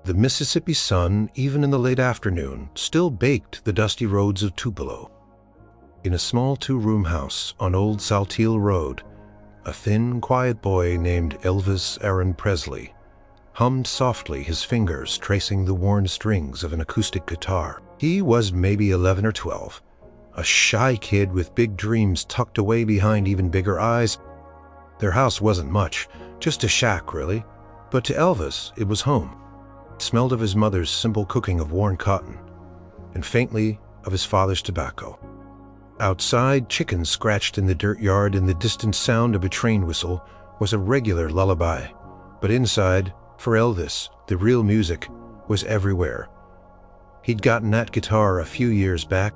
The Mississippi sun, even in the late afternoon, still baked the dusty roads of Tupelo. In a small two-room house on Old Saltillo Road, a thin, quiet boy named Elvis Presley hummed softly, his fingers tracing the worn strings of an acoustic guitar. He was maybe 11 or 12, a shy kid with big dreams tucked away behind even bigger eyes. Their house wasn't much, just a shack really, but to Elvis it was home. It smelled of his mother's simple cooking of worn cotton, and faintly of his father's tobacco. Outside, chickens scratched in the dirt yard, and the distant sound of a train whistle was a regular lullaby. But inside, for Elvis, the real music was everywhere. He'd gotten that guitar a few years back.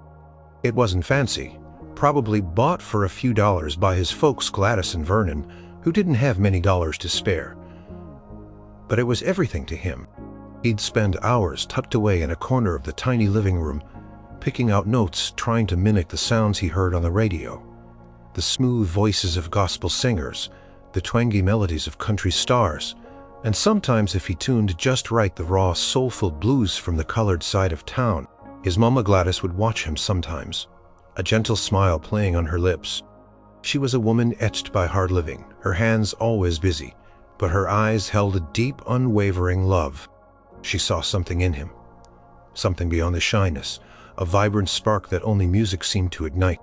It wasn't fancy, probably bought for a few dollars by his folks Gladys and Vernon, who didn't have many dollars to spare. But it was everything to him. He'd spend hours tucked away in a corner of the tiny living room, picking out notes, trying to mimic the sounds he heard on the radio. The smooth voices of gospel singers, the twangy melodies of country stars, and sometimes, if he tuned just right, the raw, soulful blues from the colored side of town. His mama Gladys would watch him sometimes, a gentle smile playing on her lips. She was a woman etched by hard living, her hands always busy, but her eyes held a deep, unwavering love. She saw something in him, something beyond the shyness, a vibrant spark that only music seemed to ignite.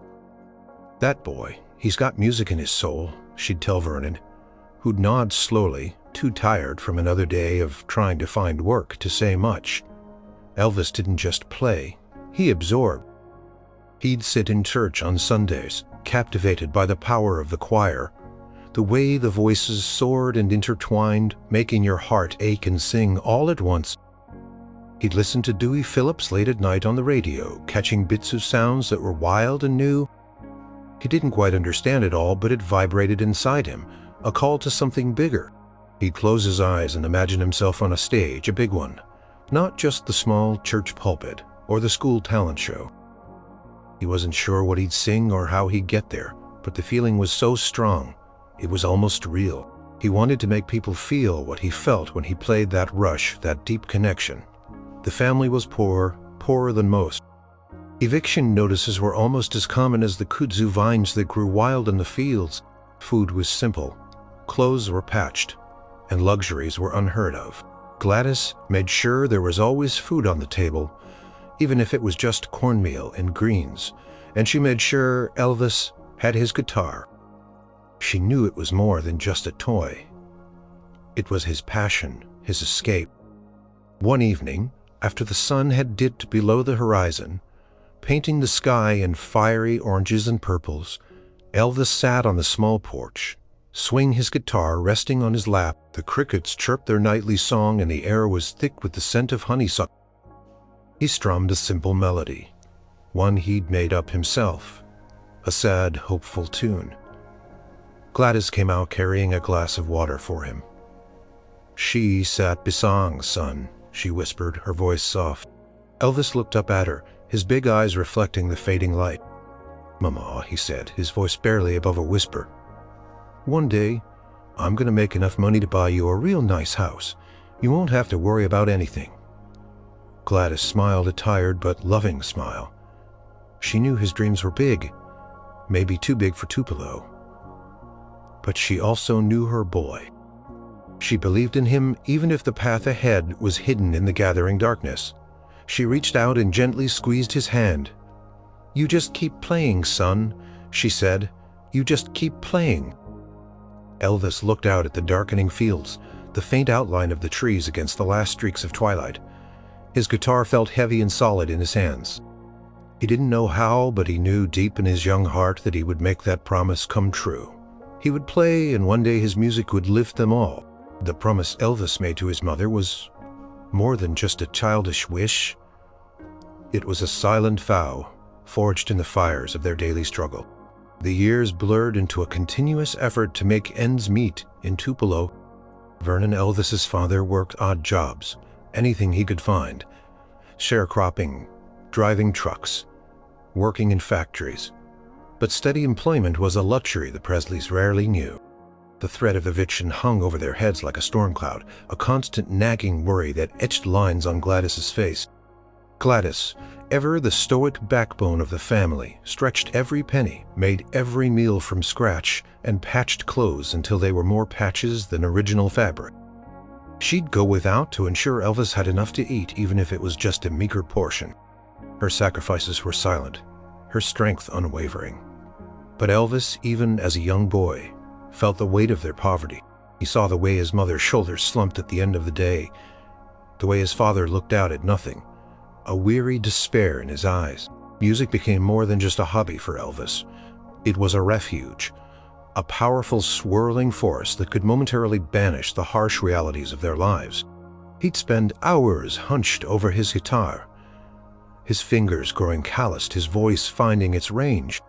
"That boy, he's got music in his soul," she'd tell Vernon, who'd nod slowly, too tired from another day of trying to find work to say much. Elvis didn't just play, he absorbed. He'd sit in church on Sundays, captivated by the power of the choir, the way the voices soared and intertwined, making your heart ache and sing all at once. He'd listen to Dewey Phillips late at night on the radio, catching bits of sounds that were wild and new. He didn't quite understand it all, but it vibrated inside him, a call to something bigger. He'd close his eyes and imagine himself on a stage, a big one, not just the small church pulpit or the school talent show. He wasn't sure what he'd sing or how he'd get there, but the feeling was so strong, it was almost real. He wanted to make people feel what he felt when he played that rush, that deep connection. The family was poor, poorer than most. Eviction notices were almost as common as the kudzu vines that grew wild in the fields. Food was simple, clothes were patched, and luxuries were unheard of. Gladys made sure there was always food on the table, even if it was just cornmeal and greens, and she made sure Elvis had his guitar. She knew it was more than just a toy. It was his passion, his escape. One evening, after the sun had dipped below the horizon, painting the sky in fiery oranges and purples, Elvis sat on the small porch, swinging his guitar resting on his lap. The crickets chirped their nightly song and the air was thick with the scent of honeysuckle. He strummed a simple melody, one he'd made up himself, a sad, hopeful tune. Gladys came out carrying a glass of water for him. "She sat besang, son," she whispered, her voice soft. Elvis looked up at her, his big eyes reflecting the fading light. "Mama," he said, his voice barely above a whisper. "One day, I'm going to make enough money to buy you a real nice house. You won't have to worry about anything." Gladys smiled, a tired but loving smile. She knew his dreams were big, maybe too big for Tupelo. But she also knew her boy. She believed in him even if the path ahead was hidden in the gathering darkness. She reached out and gently squeezed his hand. "You just keep playing, son," she said. "You just keep playing." Elvis looked out at the darkening fields, the faint outline of the trees against the last streaks of twilight. His guitar felt heavy and solid in his hands. He didn't know how, but he knew deep in his young heart that he would make that promise come true. He would play, and one day his music would lift them all. The promise Elvis made to his mother was more than just a childish wish. It was a silent vow, forged in the fires of their daily struggle. The years blurred into a continuous effort to make ends meet in Tupelo. Vernon, Elvis's father, worked odd jobs, anything he could find. Sharecropping, driving trucks, working in factories. But steady employment was a luxury the Presleys rarely knew. The threat of eviction hung over their heads like a storm cloud, a constant nagging worry that etched lines on Gladys's face. Gladys, ever the stoic backbone of the family, stretched every penny, made every meal from scratch, and patched clothes until they were more patches than original fabric. She'd go without to ensure Elvis had enough to eat, even if it was just a meager portion. Her sacrifices were silent, her strength unwavering. But Elvis, even as a young boy, felt the weight of their poverty. He saw the way his mother's shoulders slumped at the end of the day, the way his father looked out at nothing, a weary despair in his eyes. Music became more than just a hobby for Elvis. It was a refuge, a powerful swirling force that could momentarily banish the harsh realities of their lives. He'd spend hours hunched over his guitar, his fingers growing calloused, his voice finding its range.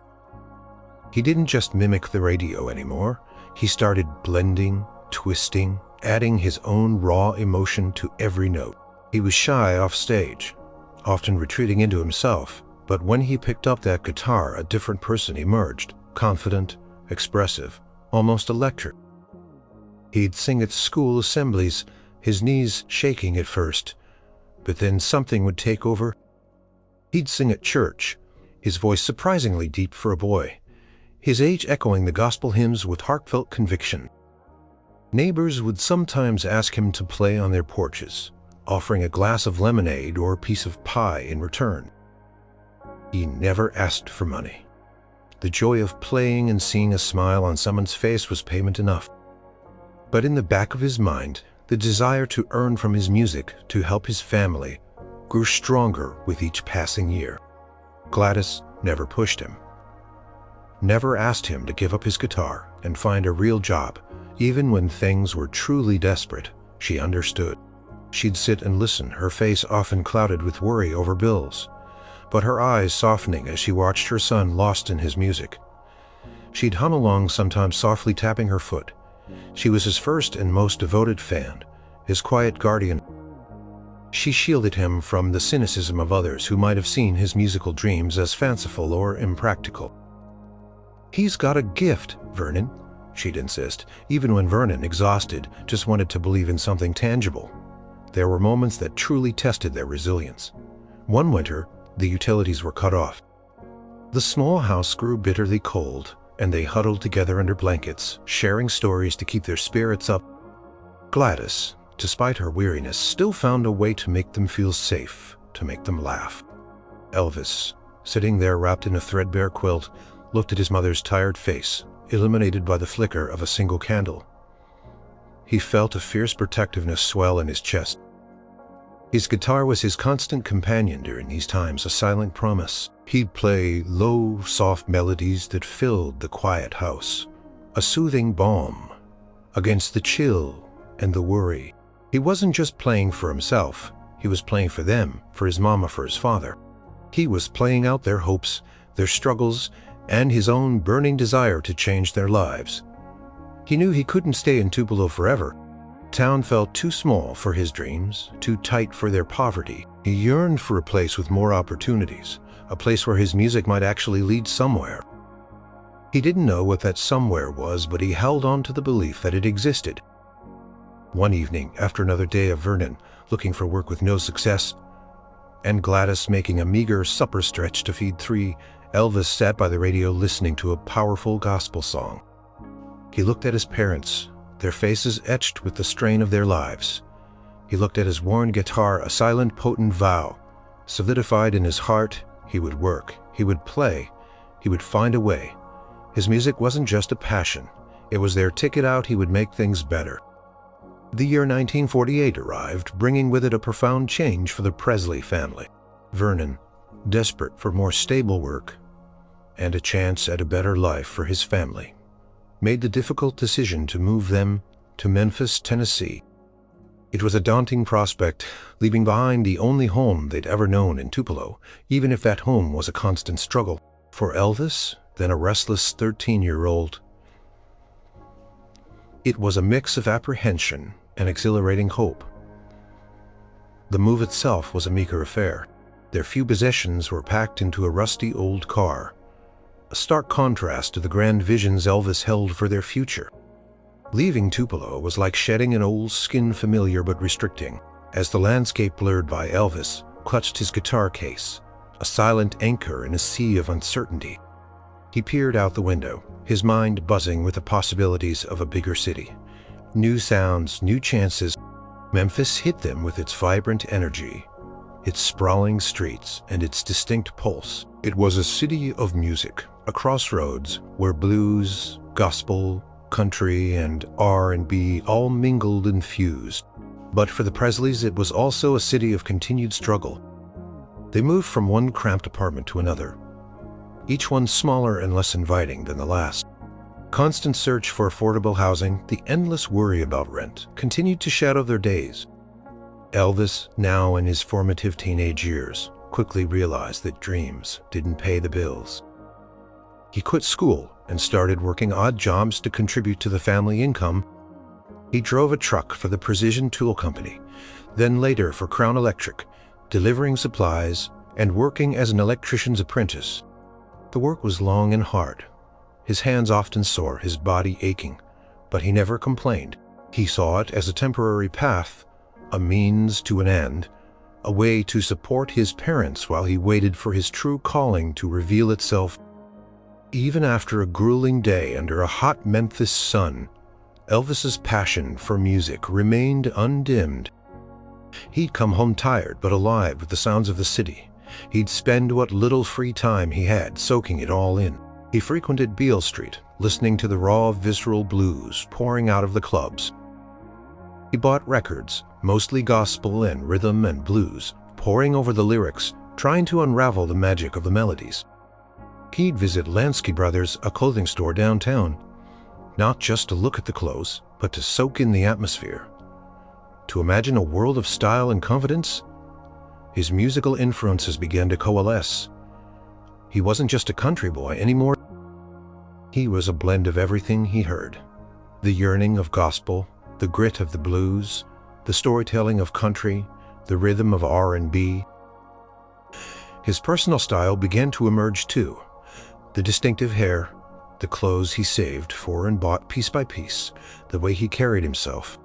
He didn't just mimic the radio anymore. He started blending, twisting, adding his own raw emotion to every note. He was shy off stage, often retreating into himself, but when he picked up that guitar, a different person emerged, confident, expressive, almost electric. He'd sing at school assemblies, his knees shaking at first, but then something would take over. He'd sing at church, his voice surprisingly deep for a boy, his age echoing the gospel hymns with heartfelt conviction. Neighbors would sometimes ask him to play on their porches, offering a glass of lemonade or a piece of pie in return. He never asked for money. The joy of playing and seeing a smile on someone's face was payment enough. But in the back of his mind, the desire to earn from his music to help his family grew stronger with each passing year. Gladys never pushed him, never asked him to give up his guitar and find a real job. Even when things were truly desperate, she understood. She'd sit and listen, her face often clouded with worry over bills, but her eyes softening as she watched her son lost in his music. She'd hum along, sometimes softly tapping her foot. She was his first and most devoted fan, his quiet guardian. She shielded him from the cynicism of others who might have seen his musical dreams as fanciful or impractical. "He's got a gift, Vernon," she'd insist, even when Vernon, exhausted, just wanted to believe in something tangible. There were moments that truly tested their resilience. One winter, the utilities were cut off. The small house grew bitterly cold, and they huddled together under blankets, sharing stories to keep their spirits up. Gladys, despite her weariness, still found a way to make them feel safe, to make them laugh. Elvis, sitting there wrapped in a threadbare quilt, looked at his mother's tired face, illuminated by the flicker of a single candle. He felt a fierce protectiveness swell in his chest. His guitar was his constant companion during these times, a silent promise. He'd play low, soft melodies that filled the quiet house, a soothing balm against the chill and the worry. He wasn't just playing for himself, he was playing for them, for his mama, for his father. He was playing out their hopes, their struggles, and his own burning desire to change their lives. He knew he couldn't stay in Tupelo forever. Town felt too small for his dreams, too tight for their poverty. He yearned for a place with more opportunities, a place where his music might actually lead somewhere. He didn't know what that somewhere was, but he held on to the belief that it existed. One evening, after another day of Vernon looking for work with no success, and Gladys making a meager supper stretch to feed three, Elvis sat by the radio listening to a powerful gospel song. He looked at his parents, their faces etched with the strain of their lives. He looked at his worn guitar, a silent, potent vow. Solidified in his heart, he would work, he would play, he would find a way. His music wasn't just a passion, it was their ticket out. He would make things better. The year 1948 arrived, bringing with it a profound change for the Presley family. Vernon, desperate for more stable work and a chance at a better life for his family, made the difficult decision to move them to Memphis, Tennessee. It was a daunting prospect, leaving behind the only home they'd ever known in Tupelo, even if that home was a constant struggle. For Elvis, then a restless 13-year-old, it was a mix of apprehension and exhilarating hope. The move itself was a meager affair. Their few possessions were packed into a rusty old car, a stark contrast to the grand visions Elvis held for their future. Leaving Tupelo was like shedding an old skin, familiar but restricting, as the landscape blurred by. Elvis clutched his guitar case, a silent anchor in a sea of uncertainty. He peered out the window, his mind buzzing with the possibilities of a bigger city. New sounds, new chances. Memphis hit them with its vibrant energy, its sprawling streets, and its distinct pulse. It was a city of music, a crossroads where blues, gospel, country, and R&B all mingled and fused. But for the Presleys, it was also a city of continued struggle. They moved from one cramped apartment to another, each one smaller and less inviting than the last. Constant search for affordable housing, the endless worry about rent, continued to shadow their days. Elvis, now in his formative teenage years, quickly realized that dreams didn't pay the bills. He quit school and started working odd jobs to contribute to the family income. He drove a truck for the Precision Tool Company, then later for Crown Electric, delivering supplies and working as an electrician's apprentice. The work was long and hard, his hands often sore, his body aching, but he never complained. He saw it as a temporary path, a means to an end, a way to support his parents while he waited for his true calling to reveal itself. Even after a grueling day under a hot Memphis sun, Elvis's passion for music remained undimmed. He'd come home tired but alive with the sounds of the city. He'd spend what little free time he had soaking it all in. He frequented Beale Street, listening to the raw, visceral blues pouring out of the clubs. He bought records, mostly gospel and rhythm and blues, poring over the lyrics, trying to unravel the magic of the melodies. He'd visit Lansky Brothers, a clothing store downtown, not just to look at the clothes, but to soak in the atmosphere, to imagine a world of style and confidence. His musical influences began to coalesce. He wasn't just a country boy anymore. He was a blend of everything he heard. The yearning of gospel, the grit of the blues, the storytelling of country, the rhythm of R&B. His personal style began to emerge too. The distinctive hair, the clothes he saved for and bought piece by piece, the way he carried himself.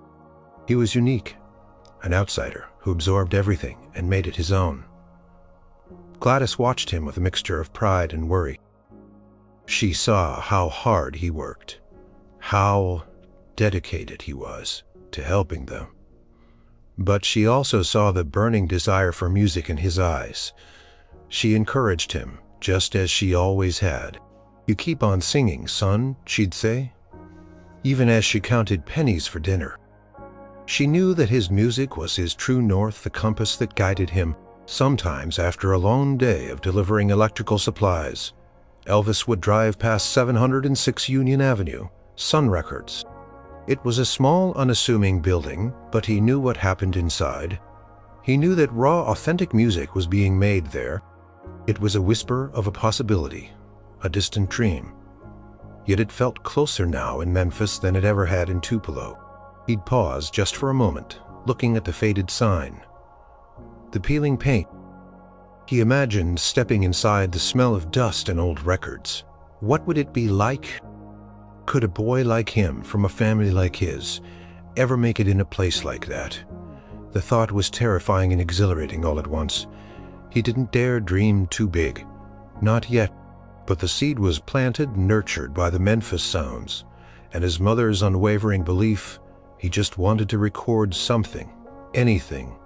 He was unique, an outsider who absorbed everything and made it his own. Gladys watched him with a mixture of pride and worry. She saw how hard he worked, how dedicated he was to helping them. But she also saw the burning desire for music in his eyes. She encouraged him, just as she always had. "You keep on singing, son," she'd say, even as she counted pennies for dinner. She knew that his music was his true north, the compass that guided him. Sometimes, after a long day of delivering electrical supplies, Elvis would drive past 706 Union Avenue, Sun Records. It was a small, unassuming building, but he knew what happened inside. He knew that raw, authentic music was being made there. It was a whisper of a possibility, a distant dream. Yet it felt closer now in Memphis than it ever had in Tupelo. He'd pause just for a moment, looking at the faded sign, the peeling paint. He imagined stepping inside, the smell of dust and old records. What would it be like? Could a boy like him, from a family like his, ever make it in a place like that? The thought was terrifying and exhilarating all at once. He didn't dare dream too big. Not yet. But the seed was planted and nurtured by the Memphis sounds, and his mother's unwavering belief. He just wanted to record something, anything.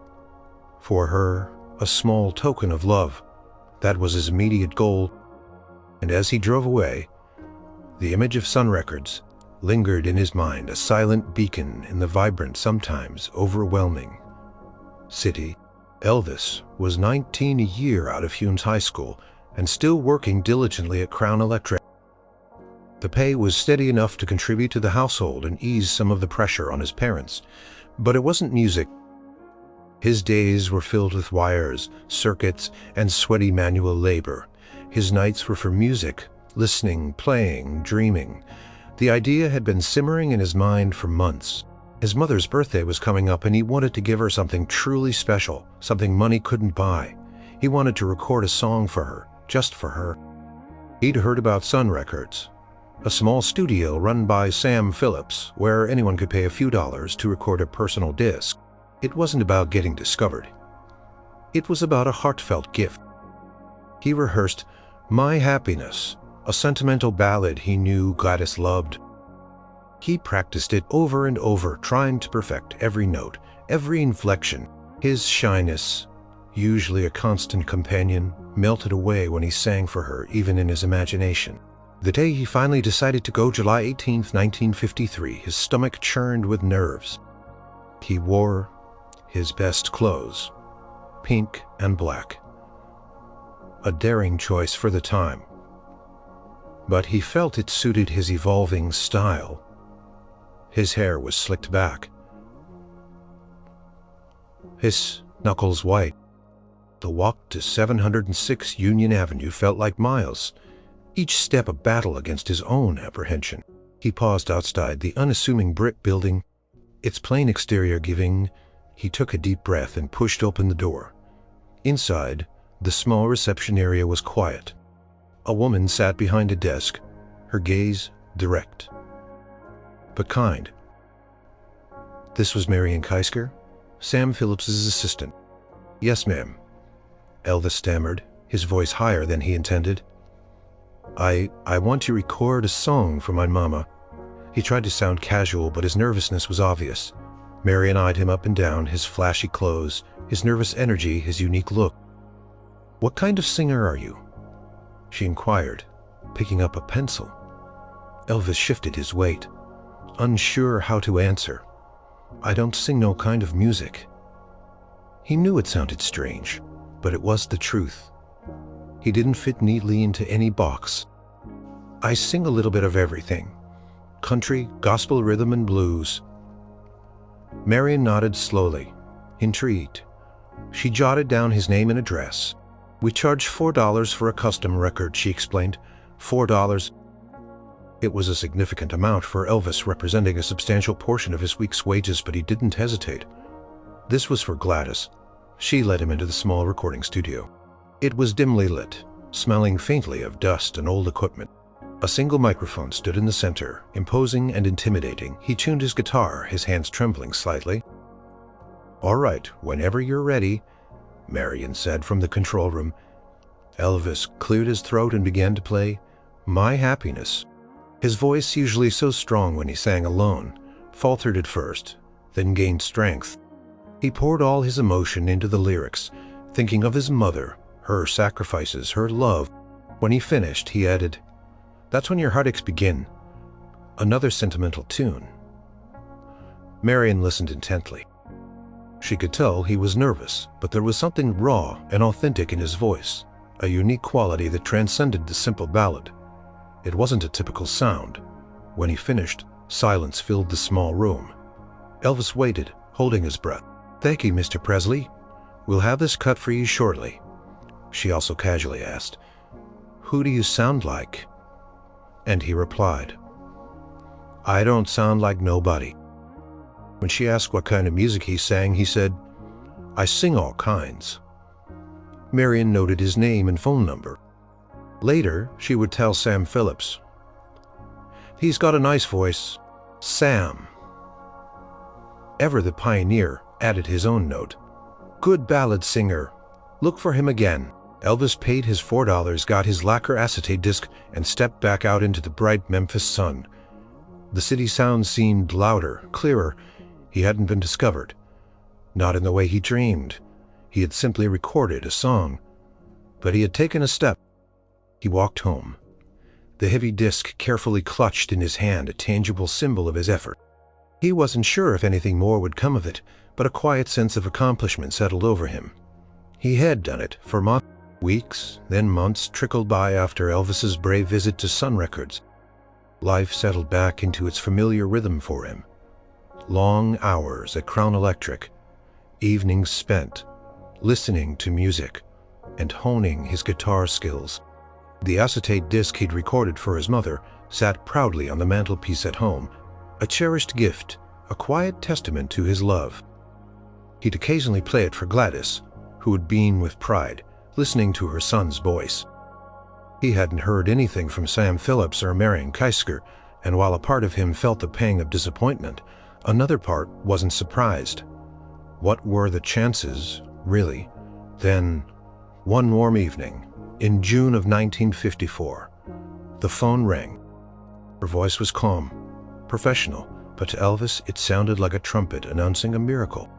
For her, a small token of love. That was his immediate goal. And as he drove away, the image of Sun Records lingered in his mind, a silent beacon in the vibrant, sometimes overwhelming city. Elvis was 19, a year out of Humes High School, and still working diligently at Crown Electric. The pay was steady enough to contribute to the household and ease some of the pressure on his parents. But it wasn't music. His days were filled with wires, circuits, and sweaty manual labor. His nights were for music, listening, playing, dreaming. The idea had been simmering in his mind for months. His mother's birthday was coming up, and he wanted to give her something truly special, something money couldn't buy. He wanted to record a song for her, just for her. He'd heard about Sun Records, a small studio run by Sam Phillips, where anyone could pay a few dollars to record a personal disc. It wasn't about getting discovered. It was about a heartfelt gift. He rehearsed My Happiness, a sentimental ballad he knew Gladys loved. He practiced it over and over, trying to perfect every note, every inflection. His shyness, usually a constant companion, melted away when he sang for her, even in his imagination. The day he finally decided to go, July 18, 1953, his stomach churned with nerves. He wore his best clothes, pink and black. A daring choice for the time. But he felt it suited his evolving style. His hair was slicked back, his knuckles white. The walk to 706 Union Avenue felt like miles, each step a battle against his own apprehension. He paused outside the unassuming brick building, its plain exterior giving. He took a deep breath and pushed open the door. Inside, the small reception area was quiet. A woman sat behind a desk, her gaze direct, but kind. This was Marion Keisker, Sam Phillips's assistant. Yes, ma'am, Elvis stammered, his voice higher than he intended. I want to record a song for my mama. He tried to sound casual, but his nervousness was obvious. Marion eyed him up and down, his flashy clothes, his nervous energy, his unique look. What kind of singer are you? She inquired, picking up a pencil. Elvis shifted his weight, unsure how to answer. I don't sing no kind of music. He knew it sounded strange, but it was the truth. He didn't fit neatly into any box. I sing a little bit of everything. Country, gospel, rhythm, and blues. Marion nodded slowly, intrigued. She jotted down his name and address. We charge $4 for a custom record, she explained. $4. It was a significant amount for Elvis, representing a substantial portion of his week's wages, but he didn't hesitate. This was for Gladys. She led him into the small recording studio. It was dimly lit, smelling faintly of dust and old equipment. A single microphone stood in the center, imposing and intimidating. He tuned his guitar, his hands trembling slightly. All right, whenever you're ready, Marion said from the control room. Elvis cleared his throat and began to play My Happiness. His voice, usually so strong when he sang alone, faltered at first, then gained strength. He poured all his emotion into the lyrics, thinking of his mother, her sacrifices, her love. When he finished, he added, That's when your heartaches begin. Another sentimental tune. Marion listened intently. She could tell he was nervous, but there was something raw and authentic in his voice, a unique quality that transcended the simple ballad. It wasn't a typical sound. When he finished, silence filled the small room. Elvis waited, holding his breath. Thank you, Mr. Presley. We'll have this cut for you shortly. She also casually asked, Who do you sound like? And he replied, I don't sound like nobody. When she asked what kind of music he sang, he said, I sing all kinds. Marion noted his name and phone number. Later, she would tell Sam Phillips, He's got a nice voice. Sam. Ever the pioneer added his own note. Good ballad singer. Look for him again. Elvis paid his $4, got his lacquer acetate disc, and stepped back out into the bright Memphis sun. The city sound seemed louder, clearer. He hadn't been discovered. Not in the way he dreamed. He had simply recorded a song. But he had taken a step. He walked home, the heavy disc carefully clutched in his hand, a tangible symbol of his effort. He wasn't sure if anything more would come of it, but a quiet sense of accomplishment settled over him. He had done it for months. Weeks, then months trickled by after Elvis's brave visit to Sun Records. Life settled back into its familiar rhythm for him. Long hours at Crown Electric, evenings spent listening to music and honing his guitar skills. The acetate disc he'd recorded for his mother sat proudly on the mantelpiece at home, a cherished gift, a quiet testament to his love. He'd occasionally play it for Gladys, who would beam with pride, listening to her son's voice. He hadn't heard anything from Sam Phillips or Marion Keisker, and while a part of him felt the pang of disappointment, another part wasn't surprised. What were the chances, really? Then, one warm evening, in June of 1954, the phone rang. Her voice was calm, professional, but to Elvis it sounded like a trumpet announcing a miracle.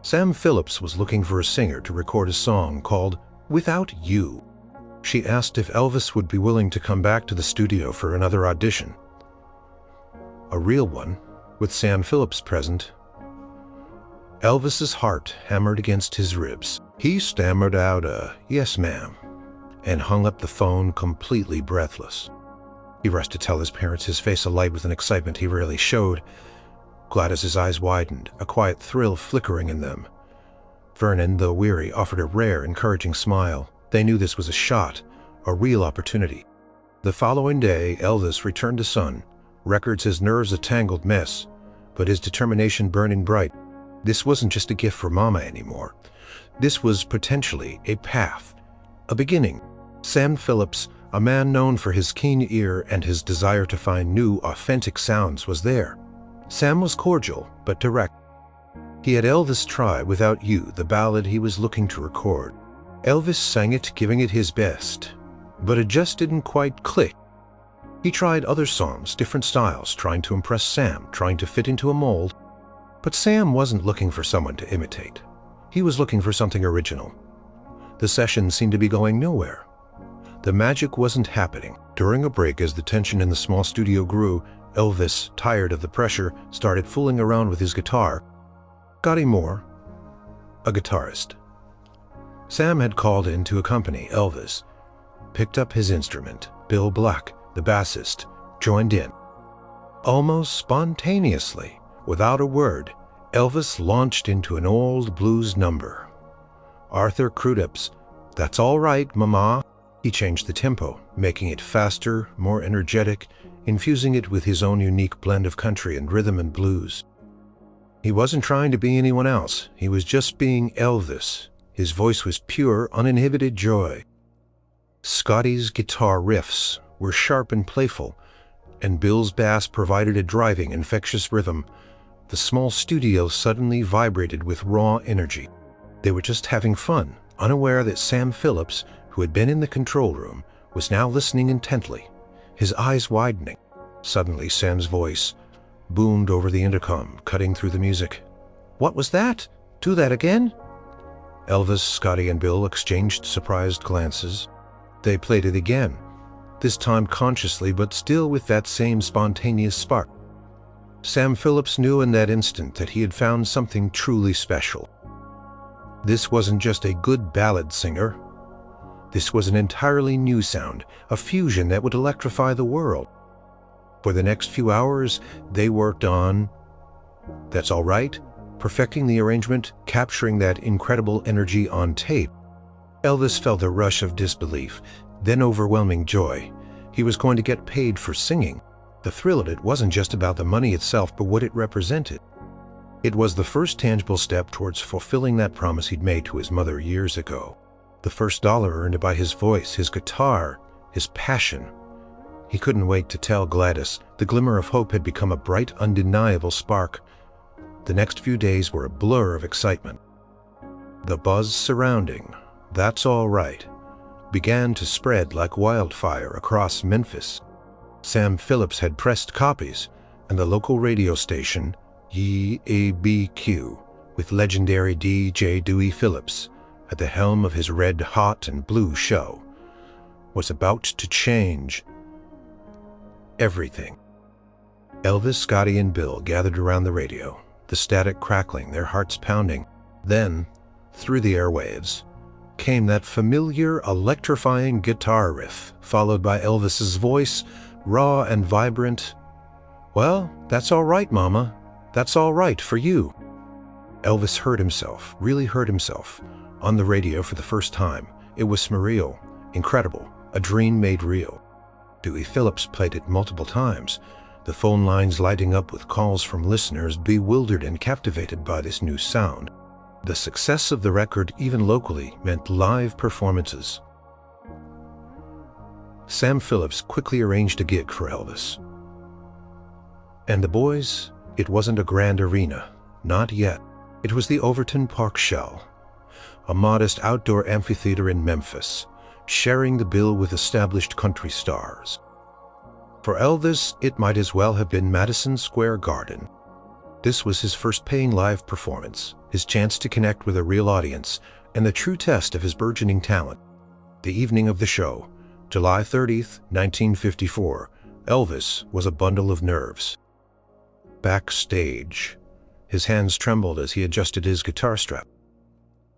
Sam Phillips was looking for a singer to record a song called "Without You." She asked if Elvis would be willing to come back to the studio for another audition. A real one, with Sam Phillips present. Elvis's heart hammered against his ribs. He stammered out a "yes, ma'am," and hung up the phone completely breathless. He rushed to tell his parents, his face alight with an excitement he rarely showed. Gladys's eyes widened, a quiet thrill flickering in them. Vernon, though weary, offered a rare, encouraging smile. They knew this was a shot, a real opportunity. The following day, Elvis returned to Sun, records his nerves a tangled mess, but his determination burning bright. This wasn't just a gift for Mama anymore. This was potentially a path, a beginning. Sam Phillips, a man known for his keen ear and his desire to find new, authentic sounds, was there. Sam was cordial, but direct. He had Elvis try "Without You," the ballad he was looking to record. Elvis sang it, giving it his best, but it just didn't quite click. He tried other songs, different styles, trying to impress Sam, trying to fit into a mold. But Sam wasn't looking for someone to imitate. He was looking for something original. The session seemed to be going nowhere. The magic wasn't happening. During a break, as the tension in the small studio grew, Elvis, tired of the pressure, started fooling around with his guitar. Scotty Moore, a guitarist. Sam had called in to accompany Elvis, picked up his instrument. Bill Black, the bassist, joined in. Almost spontaneously, without a word, Elvis launched into an old blues number. Arthur Crudup's "That's All Right, Mama." He changed the tempo, making it faster, more energetic, infusing it with his own unique blend of country and rhythm and blues. He wasn't trying to be anyone else. He was just being Elvis. His voice was pure, uninhibited joy. Scotty's guitar riffs were sharp and playful, and Bill's bass provided a driving, infectious rhythm. The small studio suddenly vibrated with raw energy. They were just having fun, unaware that Sam Phillips, who had been in the control room, was now listening intently, his eyes widening. Suddenly, Sam's voice boomed over the intercom, cutting through the music. "What was that? Do that again?" Elvis, Scotty, and Bill exchanged surprised glances. They played it again, this time consciously, but still with that same spontaneous spark. Sam Phillips knew in that instant that he had found something truly special. This wasn't just a good ballad singer. This was an entirely new sound, a fusion that would electrify the world. For the next few hours, they worked on "That's All Right," perfecting the arrangement, capturing that incredible energy on tape. Elvis felt a rush of disbelief, then overwhelming joy. He was going to get paid for singing. The thrill of it wasn't just about the money itself, but what it represented. It was the first tangible step towards fulfilling that promise he'd made to his mother years ago. The first dollar earned by his voice, his guitar, his passion. He couldn't wait to tell Gladys. The glimmer of hope had become a bright, undeniable spark. The next few days were a blur of excitement. The buzz surrounding "That's All Right" began to spread like wildfire across Memphis. Sam Phillips had pressed copies, and the local radio station, YABQ, with legendary DJ Dewey Phillips at the helm of his red hot and blue show, was about to change everything. Elvis, Scotty, and Bill gathered around the radio, the static crackling, their hearts pounding. Then, through the airwaves, came that familiar, electrifying guitar riff, followed by Elvis's voice, raw and vibrant. "Well, that's all right, Mama. That's all right for you." Elvis heard himself, really heard himself, on the radio for the first time. It was surreal, incredible, a dream made real. Dewey Phillips played it multiple times, the phone lines lighting up with calls from listeners bewildered and captivated by this new sound. The success of the record, even locally, meant live performances. Sam Phillips quickly arranged a gig for Elvis. And the boys, it wasn't a grand arena, not yet. It was the Overton Park Shell, a modest outdoor amphitheater in Memphis, sharing the bill with established country stars. For Elvis, it might as well have been Madison Square Garden. This was his first paying live performance, his chance to connect with a real audience, and the true test of his burgeoning talent. The evening of the show, July 30th, 1954, Elvis was a bundle of nerves. Backstage, his hands trembled as he adjusted his guitar strap.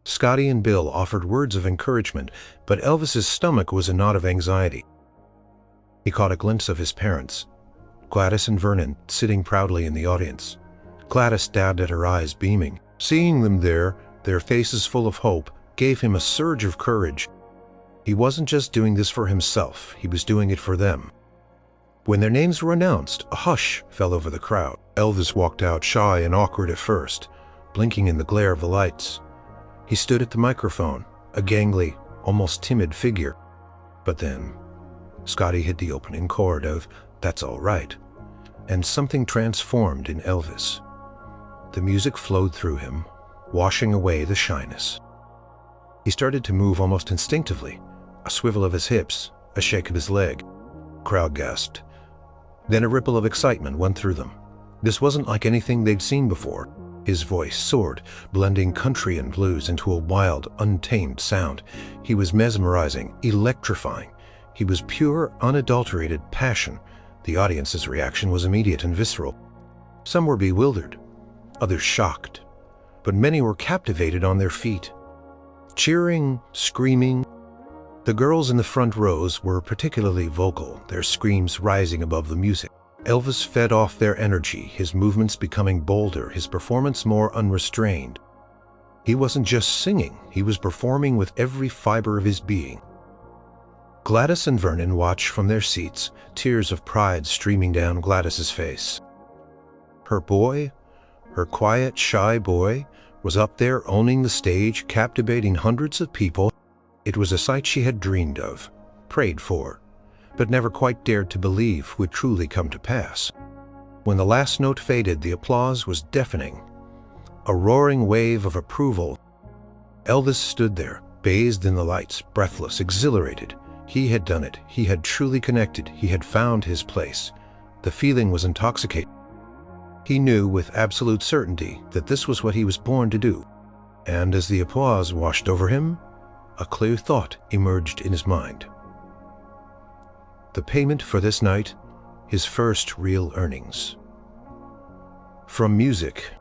Scotty and Bill offered words of encouragement, but Elvis's stomach was a knot of anxiety. He caught a glimpse of his parents, Gladys and Vernon, sitting proudly in the audience. Gladys dabbed at her eyes, beaming. Seeing them there, their faces full of hope, gave him a surge of courage. He wasn't just doing this for himself, he was doing it for them. When their names were announced, a hush fell over the crowd. Elvis walked out, shy and awkward at first, blinking in the glare of the lights. He stood at the microphone, a gangly, almost timid figure. But then, Scotty hit the opening chord of "That's All Right," and something transformed in Elvis. The music flowed through him, washing away the shyness. He started to move almost instinctively, a swivel of his hips, a shake of his leg. Crowd gasped. Then a ripple of excitement went through them. This wasn't like anything they'd seen before. His voice soared, blending country and blues into a wild, untamed sound. He was mesmerizing, electrifying. He was pure, unadulterated passion. The audience's reaction was immediate and visceral. Some were bewildered, others shocked, but many were captivated on their feet. Cheering, screaming. The girls in the front rows were particularly vocal, their screams rising above the music. Elvis fed off their energy, his movements becoming bolder, his performance more unrestrained. He wasn't just singing, he was performing with every fiber of his being. Gladys and Vernon watched from their seats, tears of pride streaming down Gladys's face. Her boy, her quiet, shy boy, was up there owning the stage, captivating hundreds of people. It was a sight she had dreamed of, prayed for, but never quite dared to believe would truly come to pass. When the last note faded, the applause was deafening, a roaring wave of approval. Elvis stood there, bathed in the lights, breathless, exhilarated. He had done it. He had truly connected. He had found his place. The feeling was intoxicating. He knew with absolute certainty that this was what he was born to do. And as the applause washed over him, a clear thought emerged in his mind. The payment for this night, his first real earnings. From music.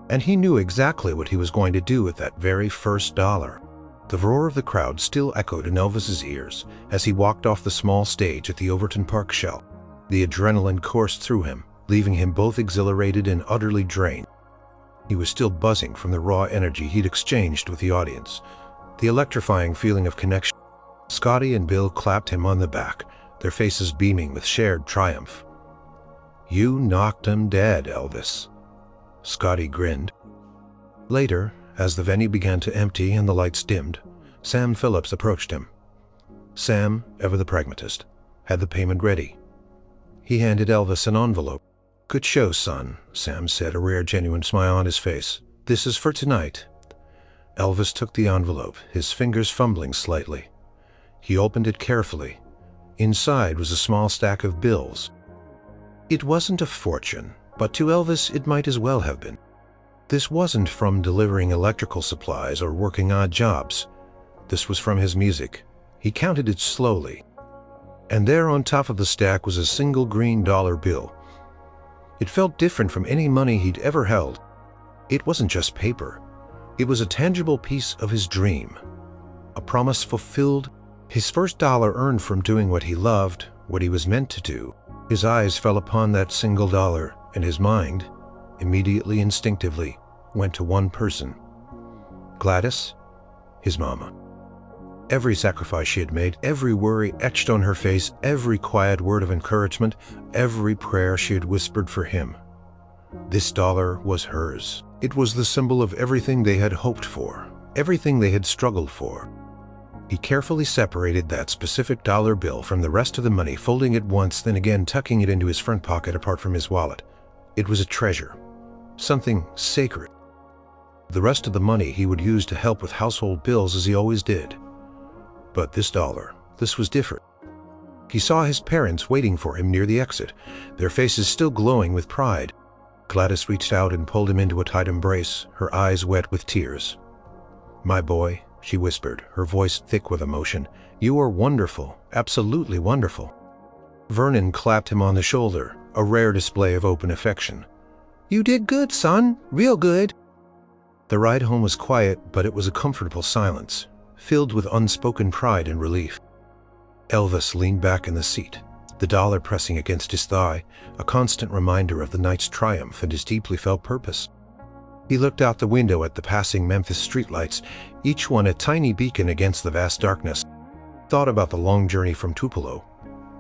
And he knew exactly what he was going to do with that very first dollar. The roar of the crowd still echoed in Elvis's ears as he walked off the small stage at the Overton Park Shell. The adrenaline coursed through him, leaving him both exhilarated and utterly drained. He was still buzzing from the raw energy he'd exchanged with the audience, the electrifying feeling of connection. Scotty and Bill clapped him on the back, their faces beaming with shared triumph. "You knocked 'em dead, Elvis." Scotty grinned. Later, as the venue began to empty and the lights dimmed, Sam Phillips approached him. Sam, ever the pragmatist, had the payment ready. He handed Elvis an envelope. "Good show, son," Sam said, a rare genuine smile on his face. "This is for tonight." Elvis took the envelope, his fingers fumbling slightly. He opened it carefully. Inside was a small stack of bills. It wasn't a fortune, but to Elvis it might as well have been. This wasn't from delivering electrical supplies or working odd jobs. This was from his music. He counted it slowly. And there on top of the stack was a single green dollar bill. It felt different from any money he'd ever held. It wasn't just paper. It was a tangible piece of his dream. A promise fulfilled. His first dollar earned from doing what he loved, what he was meant to do. His eyes fell upon that single dollar, and his mind, immediately, instinctively, went to one person. Gladys, his mama. Every sacrifice she had made, every worry etched on her face, every quiet word of encouragement, every prayer she had whispered for him. This dollar was hers. It was the symbol of everything they had hoped for, everything they had struggled for. He carefully separated that specific dollar bill from the rest of the money, folding it once, then again tucking it into his front pocket apart from his wallet. It was a treasure, something sacred. The rest of the money he would use to help with household bills as he always did. But this dollar, this was different. He saw his parents waiting for him near the exit, their faces still glowing with pride. Gladys reached out and pulled him into a tight embrace, her eyes wet with tears. "My boy," she whispered, her voice thick with emotion, "you are wonderful, absolutely wonderful." Vernon clapped him on the shoulder, a rare display of open affection. "You did good, son, real good." The ride home was quiet, but it was a comfortable silence, filled with unspoken pride and relief. Elvis leaned back in the seat, the dollar pressing against his thigh, a constant reminder of the night's triumph and his deeply felt purpose. He looked out the window at the passing Memphis streetlights, each one a tiny beacon against the vast darkness. Thought about the long journey from Tupelo,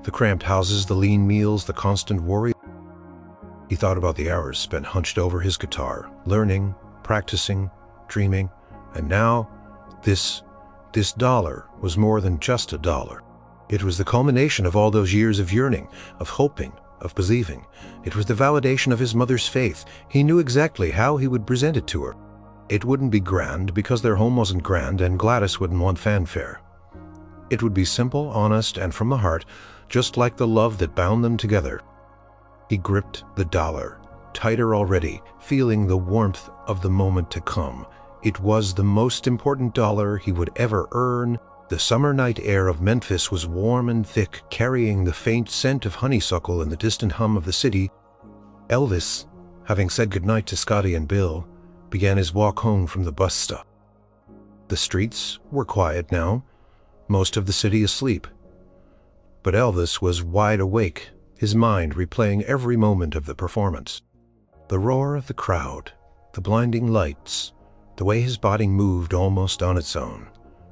the cramped houses, the lean meals, the constant worry. He thought about the hours spent hunched over his guitar, learning, practicing, dreaming, and now this dollar was more than just a dollar. It was the culmination of all those years of yearning, of hoping, of believing. It was the validation of his mother's faith. He knew exactly how he would present it to her. It wouldn't be grand because their home wasn't grand and Gladys wouldn't want fanfare. It would be simple, honest, and from the heart, just like the love that bound them together. He gripped the dollar, tighter already, feeling the warmth of the moment to come. It was the most important dollar he would ever earn. The summer night air of Memphis was warm and thick, carrying the faint scent of honeysuckle and the distant hum of the city. Elvis, having said goodnight to Scotty and Bill, began his walk home from the bus stop. The streets were quiet now, most of the city asleep. But Elvis was wide awake, his mind replaying every moment of the performance. The roar of the crowd, the blinding lights, the way his body moved almost on its own.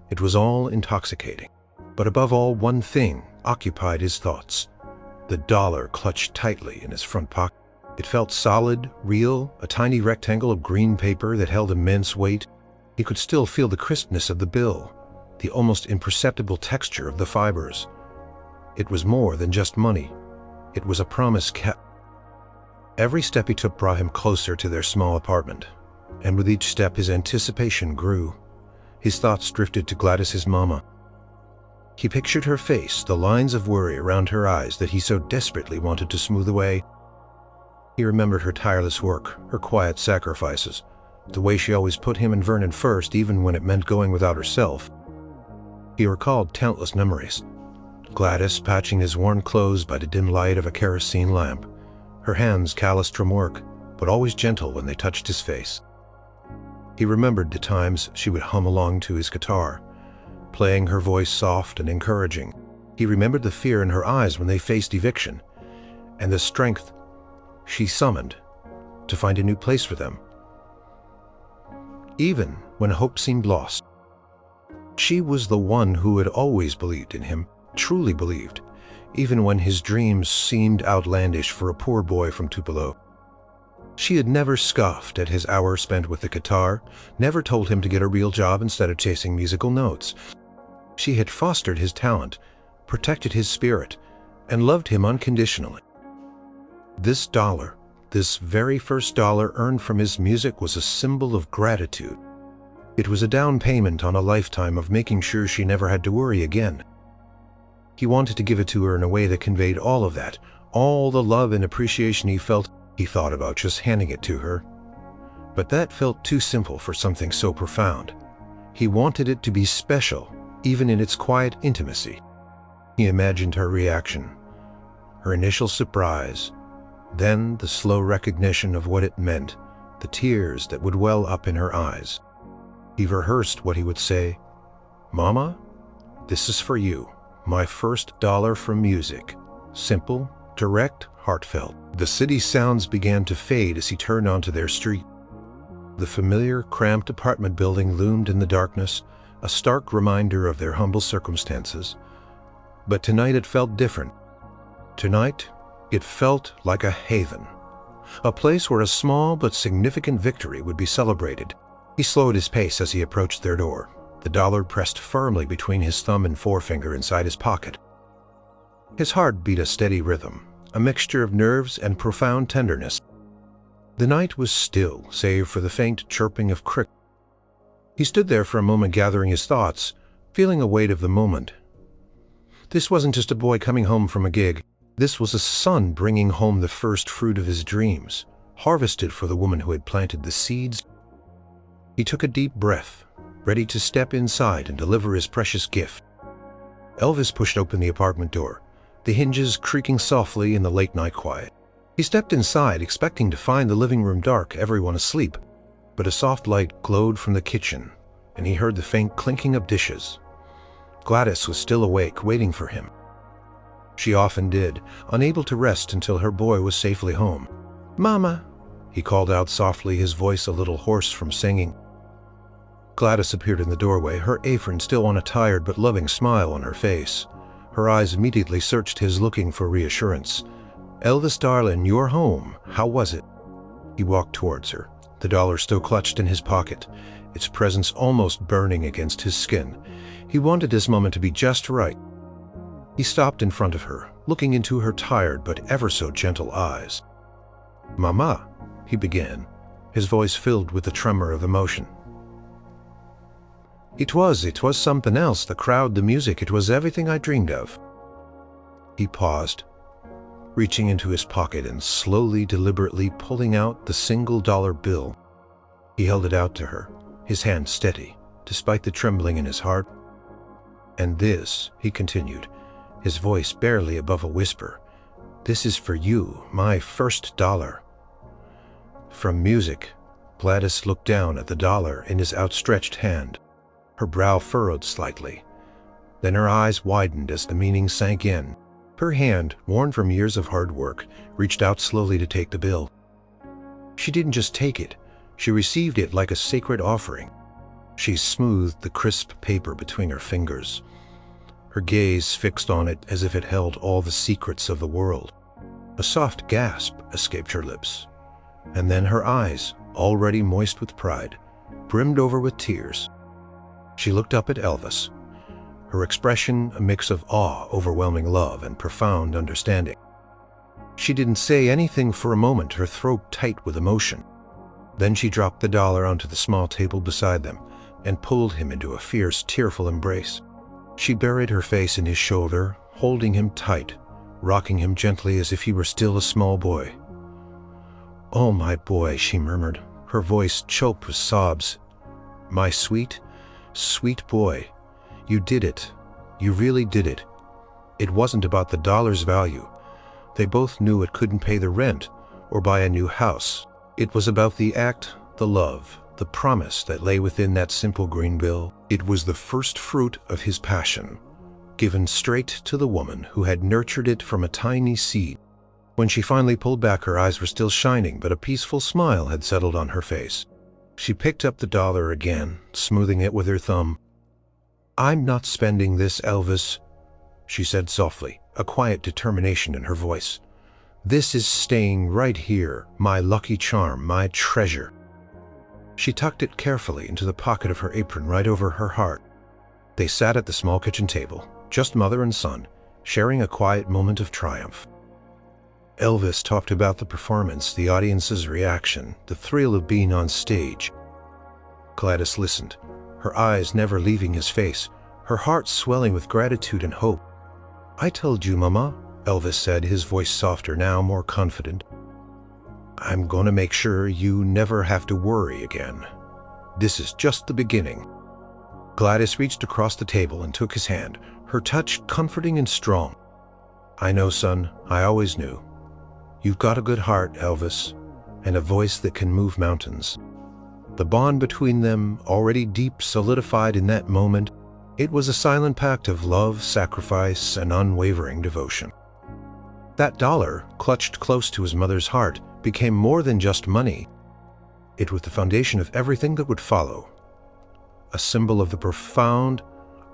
It was all intoxicating. But above all, one thing occupied his thoughts. The dollar clutched tightly in his front pocket. It felt solid, real, a tiny rectangle of green paper that held immense weight. He could still feel the crispness of the bill, the almost imperceptible texture of the fibers. It was more than just money. It was a promise kept. Every step he took brought him closer to their small apartment, and with each step his anticipation grew. His thoughts drifted to Gladys's mama. He pictured her face, the lines of worry around her eyes that he so desperately wanted to smooth away. He remembered her tireless work, her quiet sacrifices, the way she always put him and Vernon first, even when it meant going without herself. He recalled countless memories. Gladys patching his worn clothes by the dim light of a kerosene lamp, her hands calloused from work, but always gentle when they touched his face. He remembered the times she would hum along to his guitar, playing her voice soft and encouraging. He remembered the fear in her eyes when they faced eviction, and the strength she summoned to find a new place for them. Even when hope seemed lost, she was the one who had always believed in him, truly believed, even when his dreams seemed outlandish for a poor boy from Tupelo. She had never scoffed at his hour spent with the guitar, never told him to get a real job instead of chasing musical notes. She had fostered his talent, protected his spirit, and loved him unconditionally. This dollar, this very first dollar earned from his music, was a symbol of gratitude. It was a down payment on a lifetime of making sure she never had to worry again. He wanted to give it to her in a way that conveyed all of that, all the love and appreciation he felt. He thought about just handing it to her, but that felt too simple for something so profound. He wanted it to be special, even in its quiet intimacy. He imagined her reaction, her initial surprise, then the slow recognition of what it meant, the tears that would well up in her eyes. He rehearsed what he would say. "Mama, this is for you, my first dollar from music." Simple, direct, heartfelt. The city sounds began to fade as he turned onto their street. The familiar, cramped apartment building loomed in the darkness, a stark reminder of their humble circumstances. But tonight it felt different. Tonight, it felt like a haven, a place where a small but significant victory would be celebrated. He slowed his pace as he approached their door, the dollar pressed firmly between his thumb and forefinger inside his pocket. His heart beat a steady rhythm, a mixture of nerves and profound tenderness. The night was still, save for the faint chirping of crickets. He stood there for a moment gathering his thoughts, feeling the weight of the moment. This wasn't just a boy coming home from a gig. This was a son bringing home the first fruit of his dreams, harvested for the woman who had planted the seeds. He took a deep breath, ready to step inside and deliver his precious gift. Elvis pushed open the apartment door, the hinges creaking softly in the late-night quiet. He stepped inside, expecting to find the living room dark, everyone asleep, but a soft light glowed from the kitchen, and he heard the faint clinking of dishes. Gladys was still awake, waiting for him. She often did, unable to rest until her boy was safely home. "Mama," he called out softly, his voice a little hoarse from singing. Gladys appeared in the doorway, her apron still on a tired but loving smile on her face. Her eyes immediately searched his, looking for reassurance. "Elvis, darling, you're home. How was it?" He walked towards her, the dollar still clutched in his pocket, its presence almost burning against his skin. He wanted this moment to be just right. He stopped in front of her, looking into her tired but ever so gentle eyes. "Mama," he began, his voice filled with the tremor of emotion. It was something else, the crowd, the music, it was everything I dreamed of." He paused, reaching into his pocket and slowly, deliberately pulling out the $1 bill. He held it out to her, his hand steady, despite the trembling in his heart. "And this," he continued, his voice barely above a whisper, "this is for you, my first dollar." From music, Gladys looked down at the dollar in his outstretched hand. Her brow furrowed slightly. Then her eyes widened as the meaning sank in. Her hand, worn from years of hard work, reached out slowly to take the bill. She didn't just take it, she received it like a sacred offering. She smoothed the crisp paper between her fingers, her gaze fixed on it as if it held all the secrets of the world. A soft gasp escaped her lips, and then her eyes, already moist with pride, brimmed over with tears. She looked up at Elvis, her expression a mix of awe, overwhelming love, and profound understanding. She didn't say anything for a moment, her throat tight with emotion. Then she dropped the dollar onto the small table beside them and pulled him into a fierce, tearful embrace. She buried her face in his shoulder, holding him tight, rocking him gently as if he were still a small boy. "Oh, my boy," she murmured, her voice choked with sobs. "My sweet, sweet boy, you did it. You really did it." It wasn't about the dollar's value. They both knew it couldn't pay the rent or buy a new house. It was about the act, the love, the promise that lay within that simple green bill. It was the first fruit of his passion, given straight to the woman who had nurtured it from a tiny seed. When she finally pulled back, her eyes were still shining, but a peaceful smile had settled on her face. She picked up the dollar again, smoothing it with her thumb. "I'm not spending this, Elvis," she said softly, a quiet determination in her voice. "This is staying right here, my lucky charm, my treasure." She tucked it carefully into the pocket of her apron right over her heart. They sat at the small kitchen table, just mother and son, sharing a quiet moment of triumph. Elvis talked about the performance, the audience's reaction, the thrill of being on stage. Gladys listened, her eyes never leaving his face, her heart swelling with gratitude and hope. "I told you, Mama," Elvis said, his voice softer now, more confident. "I'm going to make sure you never have to worry again. This is just the beginning." Gladys reached across the table and took his hand, her touch comforting and strong. "I know, son, I always knew. You've got a good heart, Elvis, and a voice that can move mountains." The bond between them, already deep, solidified in that moment, it was a silent pact of love, sacrifice, and unwavering devotion. That dollar, clutched close to his mother's heart, became more than just money. It was the foundation of everything that would follow, a symbol of the profound,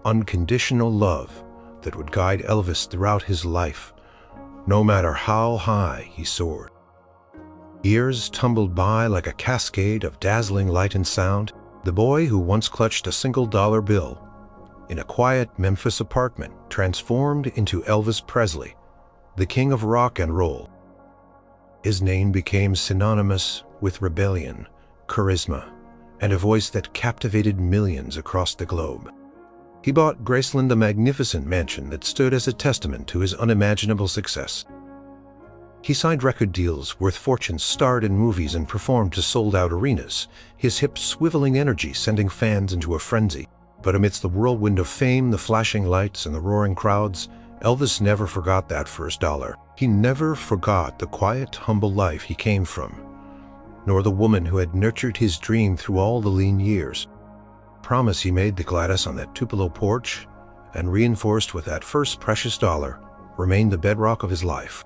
unconditional love that would guide Elvis throughout his life, no matter how high he soared. Years tumbled by like a cascade of dazzling light and sound, The boy who once clutched a single-dollar bill in a quiet Memphis apartment transformed into Elvis Presley, the king of rock and roll. His name became synonymous with rebellion, charisma, and a voice that captivated millions across the globe. He bought Graceland a magnificent mansion that stood as a testament to his unimaginable success. He signed record deals worth fortunes, starred in movies, and performed to sold-out arenas, his hip, swiveling energy sending fans into a frenzy. But amidst the whirlwind of fame, the flashing lights, and the roaring crowds, Elvis never forgot that first dollar. He never forgot the quiet, humble life he came from, nor the woman who had nurtured his dream through all the lean years. The promise he made to Gladys on that Tupelo porch, and reinforced with that first precious dollar, remained the bedrock of his life.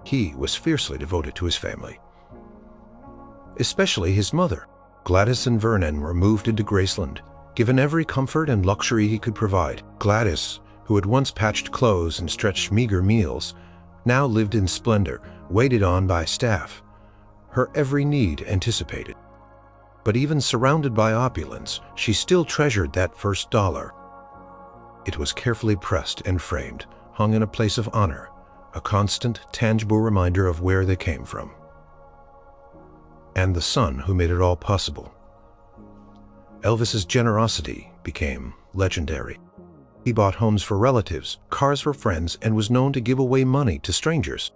He was fiercely devoted to his family, especially his mother. Gladys and Vernon were moved into Graceland, given every comfort and luxury he could provide. Gladys, who had once patched clothes and stretched meager meals, now lived in splendor, waited on by staff, her every need anticipated. But even surrounded by opulence, she still treasured that first dollar. It was carefully pressed and framed, hung in a place of honor, a constant, tangible reminder of where they came from, and the son who made it all possible. Elvis's generosity became legendary. He bought homes for relatives, cars for friends, and was known to give away money to strangers.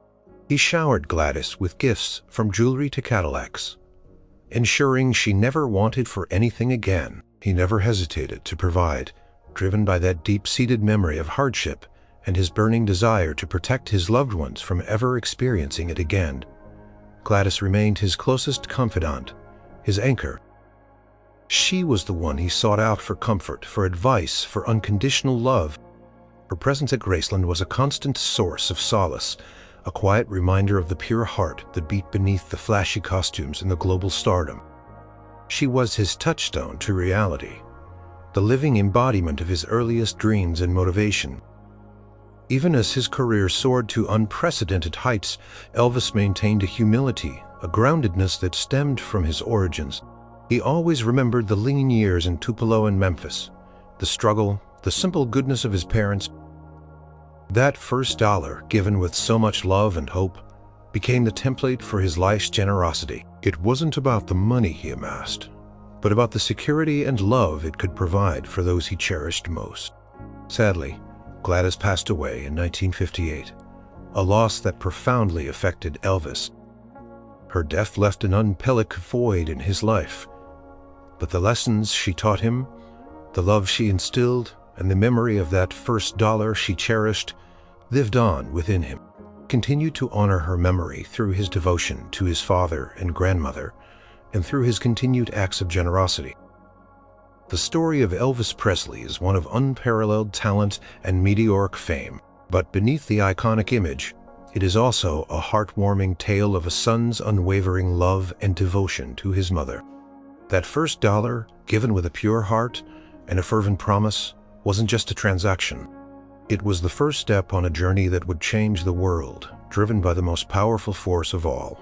He showered Gladys with gifts, from jewelry to Cadillacs, ensuring she never wanted for anything again. He never hesitated to provide, driven by that deep-seated memory of hardship and his burning desire to protect his loved ones from ever experiencing it again. Gladys remained his closest confidant, his anchor. She was the one he sought out for comfort, for advice, for unconditional love. Her presence at Graceland was a constant source of solace, a quiet reminder of the pure heart that beat beneath the flashy costumes and the global stardom. She was his touchstone to reality, the living embodiment of his earliest dreams and motivation. Even as his career soared to unprecedented heights, Elvis maintained a humility, a groundedness that stemmed from his origins. He always remembered the lean years in Tupelo and Memphis, the struggle, the simple goodness of his parents. That first dollar, given with so much love and hope, became the template for his life's generosity. It wasn't about the money he amassed, but about the security and love it could provide for those he cherished most. Sadly, Gladys passed away in 1958, a loss that profoundly affected Elvis. Her death left an unpelled void in his life, but the lessons she taught him, the love she instilled, and the memory of that first dollar she cherished lived on within him. Continued to honor her memory through his devotion to his father and grandmother, and through his continued acts of generosity. The story of Elvis Presley is one of unparalleled talent and meteoric fame, but beneath the iconic image, it is also a heartwarming tale of a son's unwavering love and devotion to his mother. That first dollar, given with a pure heart and a fervent promise, wasn't just a transaction. It was the first step on a journey that would change the world, driven by the most powerful force of all,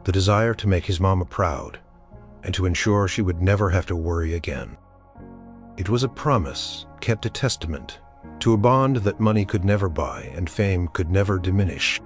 the desire to make his mama proud and to ensure she would never have to worry again. It was a promise, kept a testament, to a bond that money could never buy and fame could never diminish.